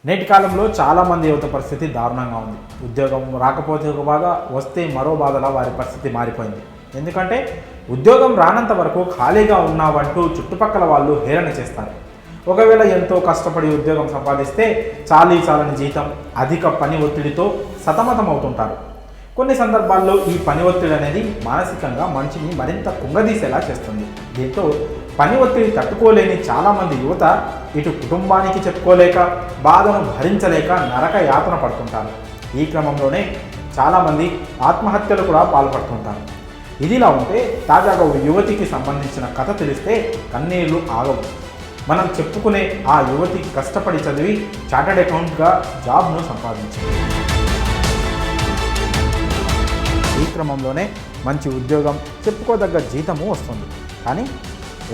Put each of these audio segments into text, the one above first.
నేటి కాలంలో చాలామంది యువత పరిస్థితి దారుణంగా ఉంది. ఉద్యోగం రాకపోతే ఒక బాధ, వస్తే మరో బాధలా వారి పరిస్థితి మారిపోయింది. ఎందుకంటే ఉద్యోగం రానంత వరకు ఖాళీగా ఉన్నావంటూ చుట్టుపక్కల వాళ్ళు హేళన చేస్తారు. ఒకవేళ ఎంతో కష్టపడి ఉద్యోగం సంపాదిస్తే చాలని జీతం, అధిక పని ఒత్తిడితో సతమతం అవుతుంటారు. కొన్ని సందర్భాల్లో ఈ పని ఒత్తిడి అనేది మానసికంగా మనిషిని మరింత కుంగదీసేలా చేస్తుంది. దీంతో పని ఒత్తిడి తట్టుకోలేని చాలామంది యువత ఇటు కుటుంబానికి చెప్పుకోలేక, బాధను భరించలేక నరక యాతన పడుతుంటారు. ఈ క్రమంలోనే చాలామంది ఆత్మహత్యలు కూడా పాల్పడుతుంటారు. ఇదిలా ఉంటే తాజాగా ఓ యువతికి సంబంధించిన కథ తెలిస్తే కన్నీళ్లు ఆగవు. మనం చెప్పుకునే ఆ యువతి కష్టపడి చదివి చార్టర్డ్ అకౌంట్గా జాబ్ను సంపాదించింది. ఈ క్రమంలోనే మంచి ఉద్యోగం, చెప్పుకోదగ్గ జీతము వస్తుంది. కానీ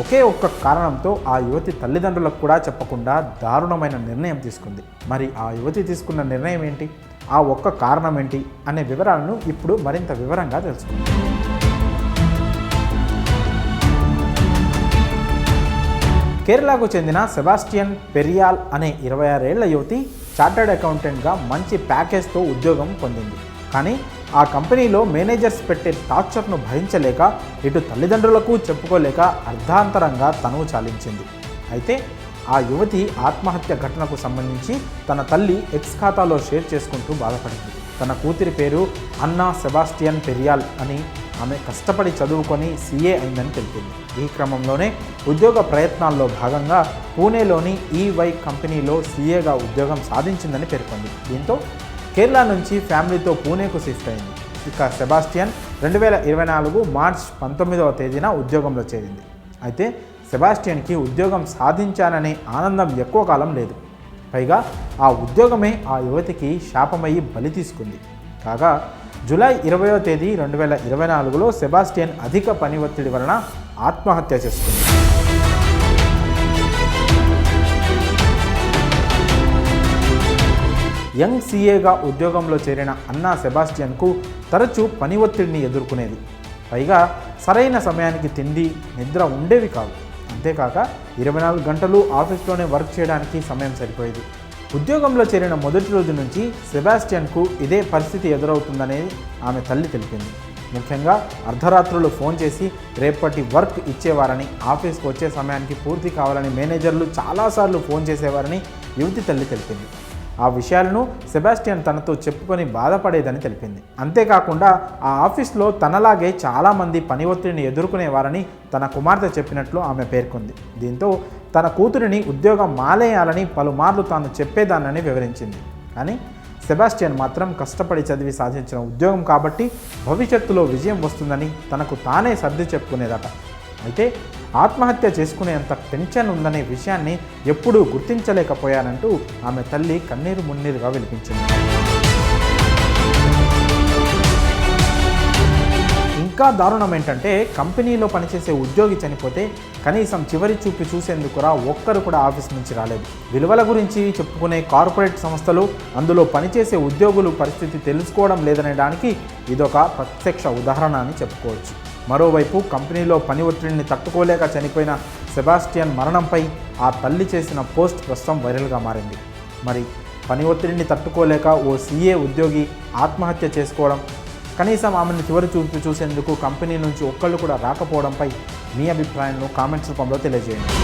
ఒకే ఒక్క కారణంతో ఆ యువతి తల్లిదండ్రులకు కూడా చెప్పకుండా దారుణమైన నిర్ణయం తీసుకుంది. మరి ఆ యువతి తీసుకున్న నిర్ణయం ఏంటి, ఆ ఒక్క కారణం ఏంటి అనే వివరాలను ఇప్పుడు మరింత వివరంగా తెలుసుకుందాం. కేరళకు చెందిన సెబాస్టియన్ పెరియాల్ అనే 26 ఏళ్ల యువతి చార్టర్డ్ అకౌంటెంట్గా మంచి ప్యాకేజ్తో ఉద్యోగం పొందింది. కానీ ఆ కంపెనీలో మేనేజర్స్ పెట్టే టార్చర్ను భరించలేక, ఇటు తల్లిదండ్రులకు చెప్పుకోలేక అర్ధాంతరంగా తనువు చాలించింది. అయితే ఆ యువతి ఆత్మహత్య ఘటనకు సంబంధించి తన తల్లి ఎక్స్ ఖాతాలో షేర్ చేసుకుంటూ బాధపడింది. తన కూతురి పేరు అన్నా సెబాస్టియన్ పెరియాల్ అని, ఆమె కష్టపడి చదువుకొని CA అయిందని తెలిపింది. ఈ క్రమంలోనే ఉద్యోగ ప్రయత్నాల్లో భాగంగా పూణేలోని EY కంపెనీలో CAగా ఉద్యోగం సాధించిందని పేర్కొంది. దీంతో కేరళ నుంచి ఫ్యామిలీతో పూణేకు షిఫ్ట్ అయింది. ఇక సెబాస్టియన్ 2024 మార్చి 19వ తేదీన ఉద్యోగంలో చేరింది. అయితే సెబాస్టియన్కి ఉద్యోగం సాధించాననే ఆనందం ఎక్కువ కాలం లేదు. పైగా ఆ ఉద్యోగమే ఆ యువతికి శాపమయ్యి బలి తీసుకుంది. కాగా జూలై 20వ తేదీ 2024లో సెబాస్టియన్ అధిక పని ఒత్తిడి వలన ఆత్మహత్య చేసుకుంది. యంగ్ CAగా ఉద్యోగంలో చేరిన అన్నా సెబాస్టియన్కు తరచూ పని ఒత్తిడిని ఎదుర్కొనేది. పైగా సరైన సమయానికి తిండి, నిద్ర ఉండేవి కావు. అంతేకాక 24 గంటలు ఆఫీస్లోనే వర్క్ చేయడానికి సమయం సరిపోయేది. ఉద్యోగంలో చేరిన మొదటి రోజు నుంచి సెబాస్టియన్కు ఇదే పరిస్థితి ఎదురవుతుందనేది ఆమె తల్లి తెలిపింది. ముఖ్యంగా అర్ధరాత్రులు ఫోన్ చేసి రేపటి వర్క్ ఇచ్చేవారని, ఆఫీస్కి వచ్చే సమయానికి పూర్తి కావాలని మేనేజర్లు చాలాసార్లు ఫోన్ చేసేవారని యువతి తల్లి తెలిపింది. ఆ విషయాలను సెబాస్టియన్ తనతో చెప్పుకొని బాధపడేదని తెలిపింది. అంతేకాకుండా ఆ ఆఫీస్లో తనలాగే చాలామంది పని ఒత్తిడిని ఎదుర్కొనేవారని తన కుమార్తె చెప్పినట్లు ఆమె పేర్కొంది. దీంతో తన కూతురిని ఉద్యోగం మానేయాలని పలుమార్లు తాను చెప్పేదానని వివరించింది. కానీ సెబాస్టియన్ మాత్రం కష్టపడి చదివి సాధించిన ఉద్యోగం కాబట్టి భవిష్యత్తులో విజయం వస్తుందని తనకు తానే సర్ది చెప్పుకునేదట. అయితే ఆత్మహత్య చేసుకునేంత టెన్షన్ ఉందనే విషయాన్ని ఎప్పుడూ గుర్తించలేకపోయానంటూ ఆమె తల్లి కన్నీరు మున్నీరుగా వినిపించింది. ఇంకా దారుణం ఏంటంటే, కంపెనీలో పనిచేసే ఉద్యోగి చనిపోతే కనీసం చివరి చూపి చూసేందుకురా ఒక్కరు కూడా ఆఫీస్ నుంచి రాలేదు. విలువల గురించి చెప్పుకునే కార్పొరేట్ సంస్థలు, అందులో పనిచేసే ఉద్యోగులు పరిస్థితి తెలుసుకోవడం లేదనడానికి ఇదొక ప్రత్యక్ష ఉదాహరణ అని చెప్పుకోవచ్చు. మరోవైపు కంపెనీలో పని ఒత్తిడిని తట్టుకోలేక చనిపోయిన సెబాస్టియన్ మరణంపై ఆ తల్లి చేసిన పోస్ట్ ప్రస్తుతం వైరల్గా మారింది. మరి పని ఒత్తిడిని తట్టుకోలేక ఓ CA ఉద్యోగి ఆత్మహత్య చేసుకోవడం, కనీసం ఆమెను చివరి చూపి చూసేందుకు కంపెనీ నుంచి ఒక్కళ్ళు కూడా రాకపోవడంపై మీ అభిప్రాయాలను కామెంట్స్ రూపంలో తెలియజేయండి.